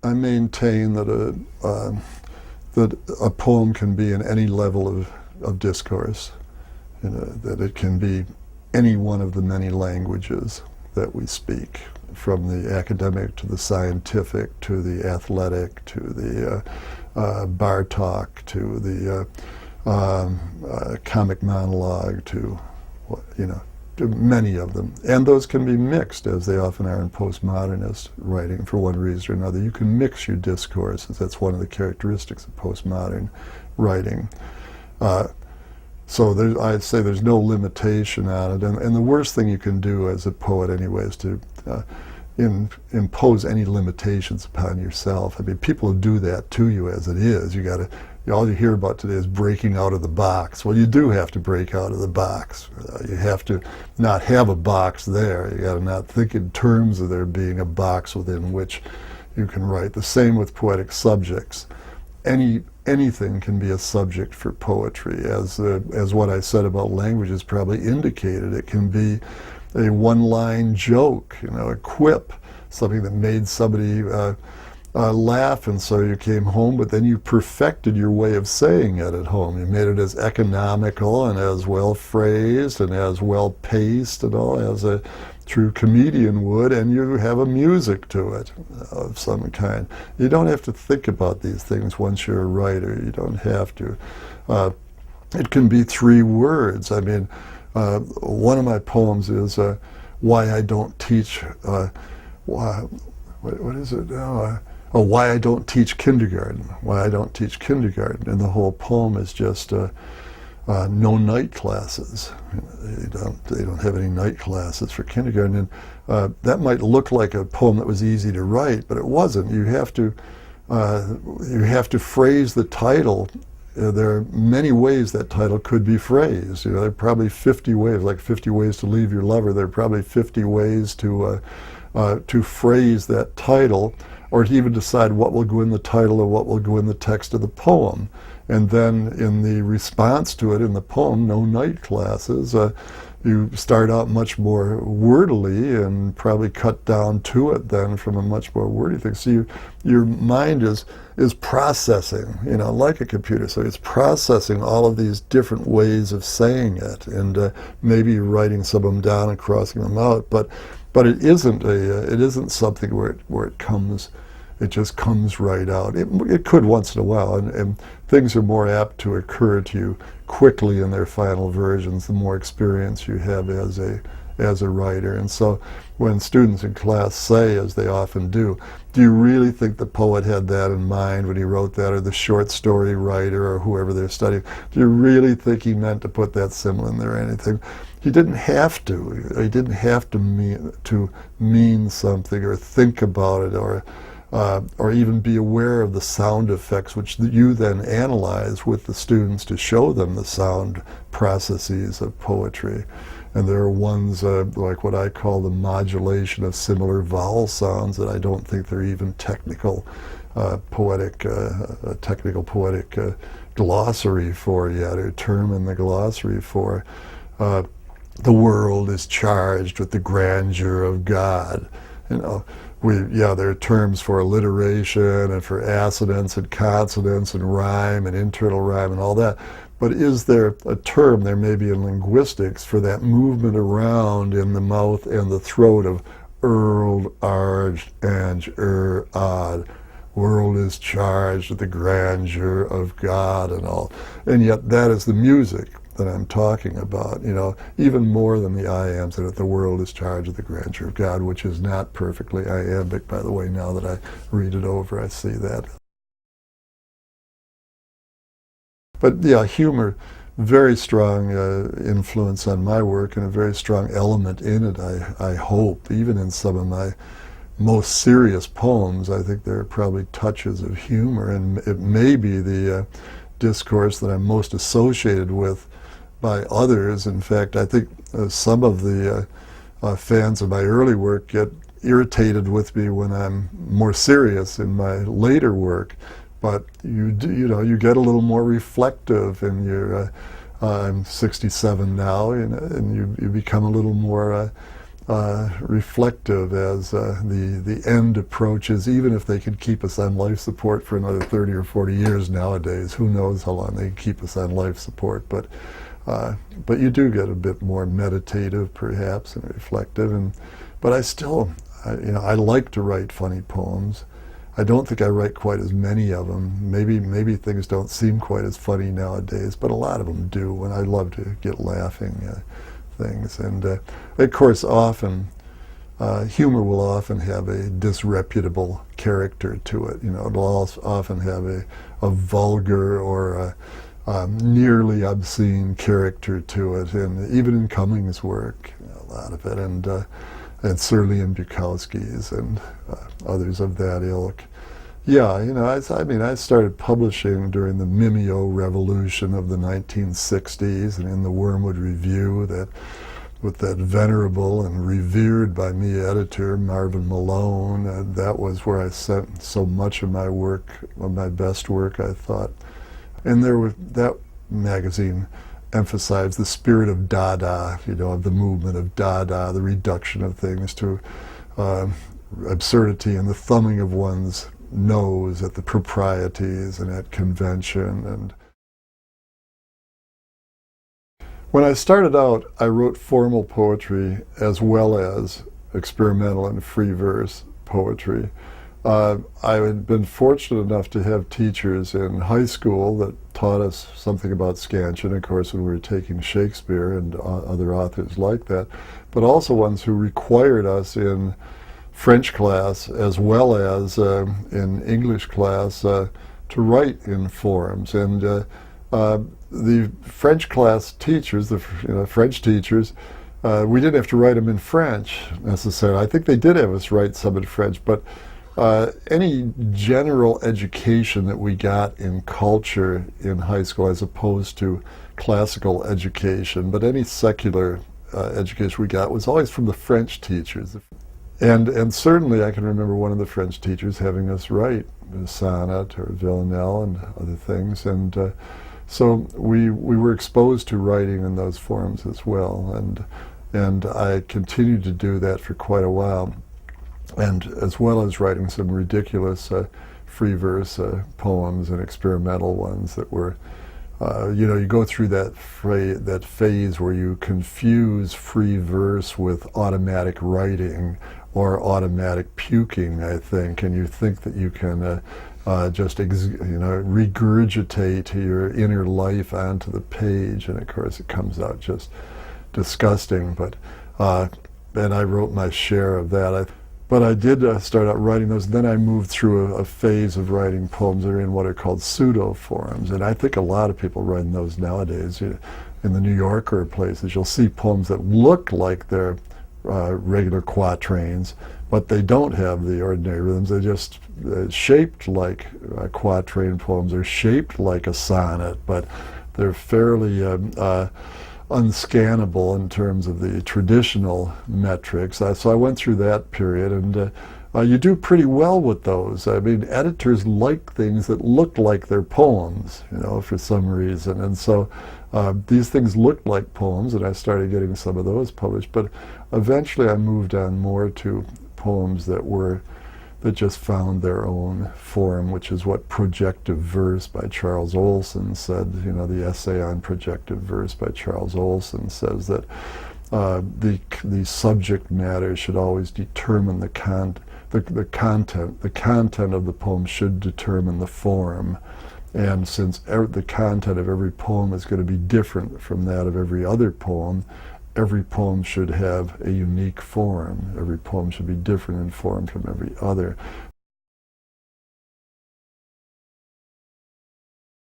I maintain that a poem can be in any level of discourse, that it can be any one of the many languages that we speak, from the academic to the scientific to the athletic to the bar talk to the comic monologue to, to many of them. And those can be mixed, as they often are in postmodernist writing, for one reason or another. You can mix your discourses. That's one of the characteristics of postmodern writing. So I'd say there's no limitation on it. And the worst thing you can do as a poet anyway is to impose any limitations upon yourself. I mean, people do that to you as it is. All you hear about today is breaking out of the box. Well, you do have to break out of the box. You have to not have a box there. You got to not think in terms of there being a box within which you can write. The same with poetic subjects. Anything can be a subject for poetry, as what I said about languages probably indicated. It can be a one-line joke, a quip, something that made somebody laugh, and so you came home, but then you perfected your way of saying it at home. You made it as economical and as well phrased and as well paced and all as a true comedian would, and you have a music to it of some kind. You don't have to think about these things once you're a writer. You don't have to. It can be 3 words. I mean, one of my poems is Why I Don't Teach, what is it now? Why I Don't Teach Kindergarten. Why I Don't Teach Kindergarten. And the whole poem is just no night classes. They don't have any night classes for kindergarten. And that might look like a poem that was easy to write, but it wasn't. You have to phrase the title. There are many ways that title could be phrased. There are probably 50 ways, like 50 ways to leave your lover. There are probably 50 ways to phrase that title, or to even decide what will go in the title or what will go in the text of the poem. And then in the response to it in the poem, No Night Classes, you start out much more wordily and probably cut down to it then from a much more wordy thing. So your mind is processing, like a computer. So it's processing all of these different ways of saying it, and maybe you're writing some of them down and crossing them out. But it isn't something where it just comes right out. It could once in a while, and things are more apt to occur to you quickly in their final versions the more experience you have as a writer. And so when students in class say, as they often do you really think the poet had that in mind when he wrote that, or the short story writer, or whoever they're studying? Do you really think he meant to put that symbol in there or anything? He didn't have to. He didn't have to mean something, or think about it, or even be aware of the sound effects, which you then analyze with the students to show them the sound processes of poetry. And there are ones like what I call the modulation of similar vowel sounds that I don't think they're even technical poetic glossary for yet, or term in the glossary for. The world is charged with the grandeur of God. There are terms for alliteration and for assonance and consonance and rhyme and internal rhyme and all that. But is there a term, there may be in linguistics, for that movement around in the mouth and the throat of Earl, Arj, Anj, Odd. World is charged with the grandeur of God and all. And yet that is the music that I'm talking about, even more than the iambs, that the world is charged with the grandeur of God, which is not perfectly iambic, by the way. Now that I read it over, I see that. But yeah, humor, very strong influence on my work, and a very strong element in it, I hope. Even in some of my most serious poems, I think there are probably touches of humor, and it may be the discourse that I'm most associated with by others. In fact, I think some of the fans of my early work get irritated with me when I'm more serious in my later work. But you get a little more reflective, and I'm 67 now, and you become a little more reflective as the end approaches, even if they could keep us on life support for another 30 or 40 years nowadays. Who knows how long they can keep us on life support, but you do get a bit more meditative perhaps and reflective. But I still, I like to write funny poems. I don't think I write quite as many of them. Maybe things don't seem quite as funny nowadays, but a lot of them do, and I love to get laughing things. And of course, often humor will often have a disreputable character to it. It'll often have a vulgar or a nearly obscene character to it, and even in Cummings' work, a lot of it, and certainly in Bukowski's and others of that ilk. Yeah, I started publishing during the Mimeo revolution of the 1960s, and in the Wormwood Review, with that venerable and revered by me editor, Marvin Malone. That was where I sent so much of my work, of my best work, I thought. And that magazine emphasized the spirit of Dada, of the movement of Dada, the reduction of things to absurdity and the thumbing of one's nose at the proprieties and at convention. And when I started out, I wrote formal poetry as well as experimental and free verse poetry. I had been fortunate enough to have teachers in high school that taught us something about Scansion, of course, when we were taking Shakespeare and other authors like that, but also ones who required us in French class as well as in English class to write in forms. And the French class teachers, the French teachers, we didn't have to write them in French necessarily. I think they did have us write some in French, but any general education that we got in culture in high school, as opposed to classical education, but any secular education we got was always from the French teachers. And certainly I can remember one of the French teachers having us write a sonnet or villanelle and other things. And so we were exposed to writing in those forms as well. And I continued to do that for quite a while. And as well as writing some ridiculous free verse poems and experimental ones that were, you go through that phase where you confuse free verse with automatic writing or automatic puking, I think, and you think that you can just regurgitate your inner life onto the page, and of course it comes out just disgusting. But and I wrote my share of that. But I did start out writing those. Then I moved through a phase of writing poems that are in what are called pseudo forms, and I think a lot of people write those nowadays. In the New Yorker places, you'll see poems that look like they're regular quatrains, but they don't have the ordinary rhythms. They're just shaped like quatrain poems. They're shaped like a sonnet, but they're fairly unscannable in terms of the traditional metrics. So I went through that period, and you do pretty well with those. I mean, editors like things that look like they're poems, for some reason. And so these things looked like poems, and I started getting some of those published. But eventually I moved on more to poems that just found their own form, which is what projective verse by Charles Olson said. The essay on projective verse by Charles Olson says that the subject matter should always determine the content. The content of the poem should determine the form. And since the content of every poem is going to be different from that of every other poem should have a unique form. Every poem should be different in form from every other.